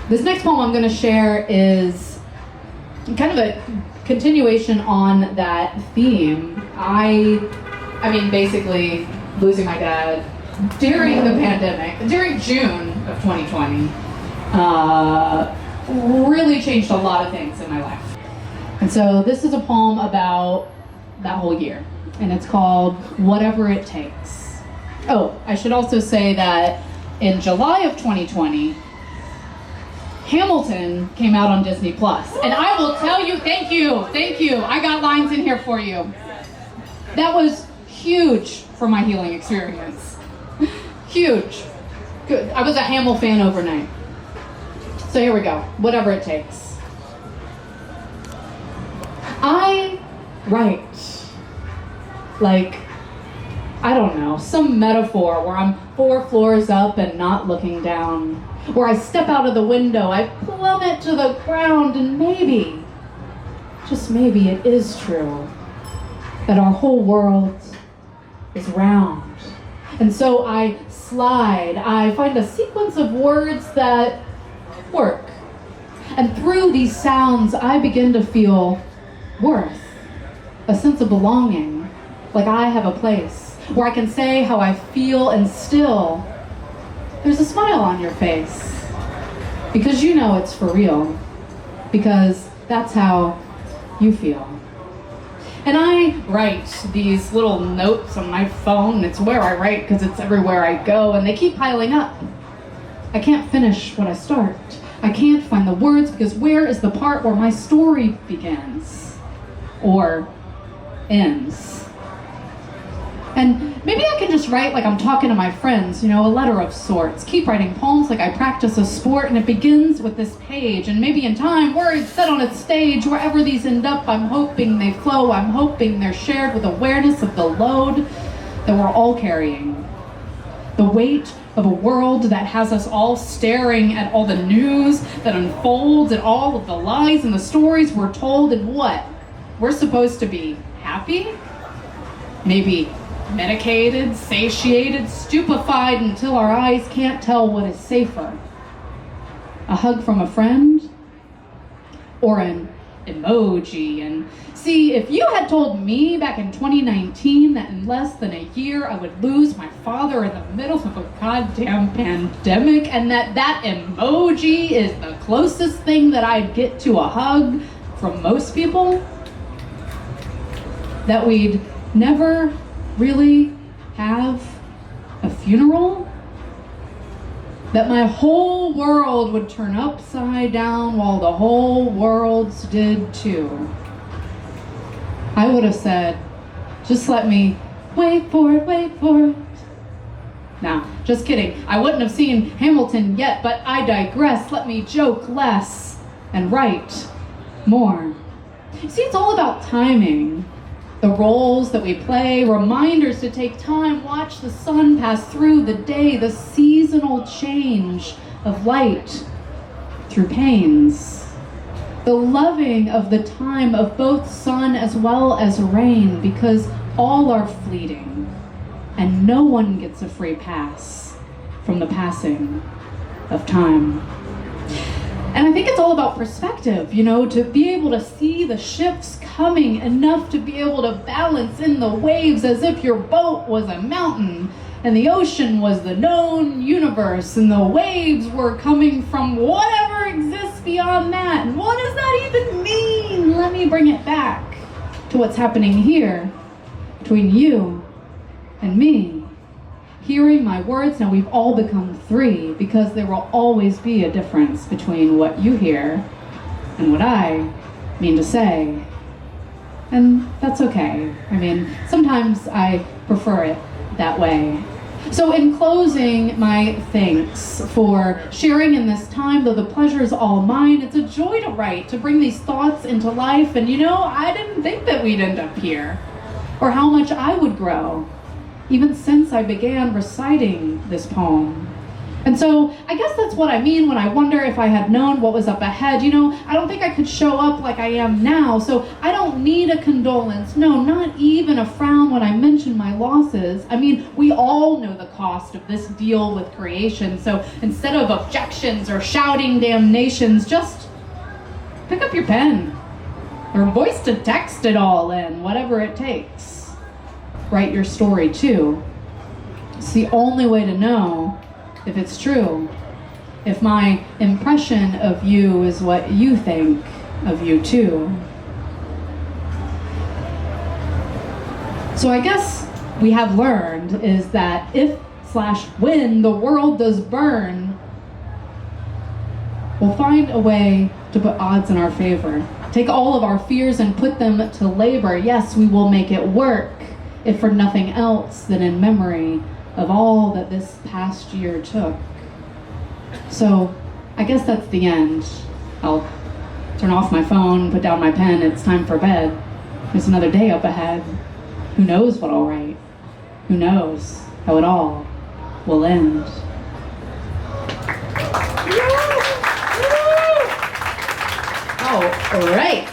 This next poem I'm going to share is kind of a continuation on that theme. I mean, basically losing my dad during the pandemic, during June of 2020, really changed a lot of things in my life. And so this is a poem about that whole year, and it's called Whatever It Takes. Oh, I should also say that in July of 2020, Hamilton came out on Disney Plus, and I will tell you, thank you, I got lines in here for you. That was huge for my healing experience. Huge. Good. I was a Hamill fan overnight. So here we go. Whatever it takes. I write like, I don't know, some metaphor where I'm 4 floors up and not looking down, where I step out of the window, I plummet to the ground, and maybe, just maybe, it is true that our whole world is round. And so I slide, I find a sequence of words that work. And through these sounds, I begin to feel worth, a sense of belonging, like I have a place where I can say how I feel, and still there's a smile on your face, because you know it's for real, because that's how you feel. And I write these little notes on my phone. It's where I write because it's everywhere I go, and they keep piling up. I can't finish what I start. I can't find the words, because where is the part where my story begins or ends? And maybe I can just write like I'm talking to my friends, a letter of sorts. Keep writing poems like I practice a sport, and it begins with this page. And maybe in time, words set on its stage, wherever these end up, I'm hoping they flow. I'm hoping they're shared with awareness of the load that we're all carrying. The weight of a world that has us all staring at all the news that unfolds, at all of the lies and the stories we're told, and what? We're supposed to be happy? Maybe medicated, satiated, stupefied until our eyes can't tell what is safer. A hug from a friend? Or an emoji? And see, if you had told me back in 2019 that in less than a year I would lose my father in the middle of a goddamn pandemic, and that emoji is the closest thing that I'd get to a hug from most people, that we'd never really have a funeral, that my whole world would turn upside down while the whole world's did too, I would have said, just let me wait for it. Nah, just kidding. I wouldn't have seen Hamilton yet, but I digress. Let me joke less and write more. See, it's all about timing. The roles that we play, reminders to take time, watch the sun pass through the day, the seasonal change of light through pains. The loving of the time of both sun as well as rain, because all are fleeting, and no one gets a free pass from the passing of time. And I think it's all about perspective, to be able to see the shifts coming enough to be able to balance in the waves as if your boat was a mountain and the ocean was the known universe, and the waves were coming from whatever exists beyond that. And what does that even mean? Let me bring it back to what's happening here between you and me. Hearing my words, now we've all become 3, because there will always be a difference between what you hear and what I mean to say. And that's okay. I mean, sometimes I prefer it that way. So in closing, my thanks for sharing in this time, though the pleasure is all mine. It's a joy to write, to bring these thoughts into life. And I didn't think that we'd end up here, or how much I would grow, even since I began reciting this poem. And so I guess that's what I mean when I wonder if I had known what was up ahead. You know, I don't think I could show up like I am now, so I don't need a condolence. No, not even a frown when I mention my losses. I mean, we all know the cost of this deal with creation, so instead of objections or shouting damnations, just pick up your pen or voice to text it all in, whatever it takes. Write your story too. It's the only way to know if it's true, if my impression of you is what you think of you too. So I guess we have learned is that if/when the world does burn, we'll find a way to put odds in our favor. Take all of our fears and put them to labor. Yes, we will make it work, if for nothing else than in memory of all that this past year took. So I guess that's the end. I'll turn off my phone, put down my pen, it's time for bed. There's another day up ahead. Who knows what I'll write? Who knows how it all will end? All right.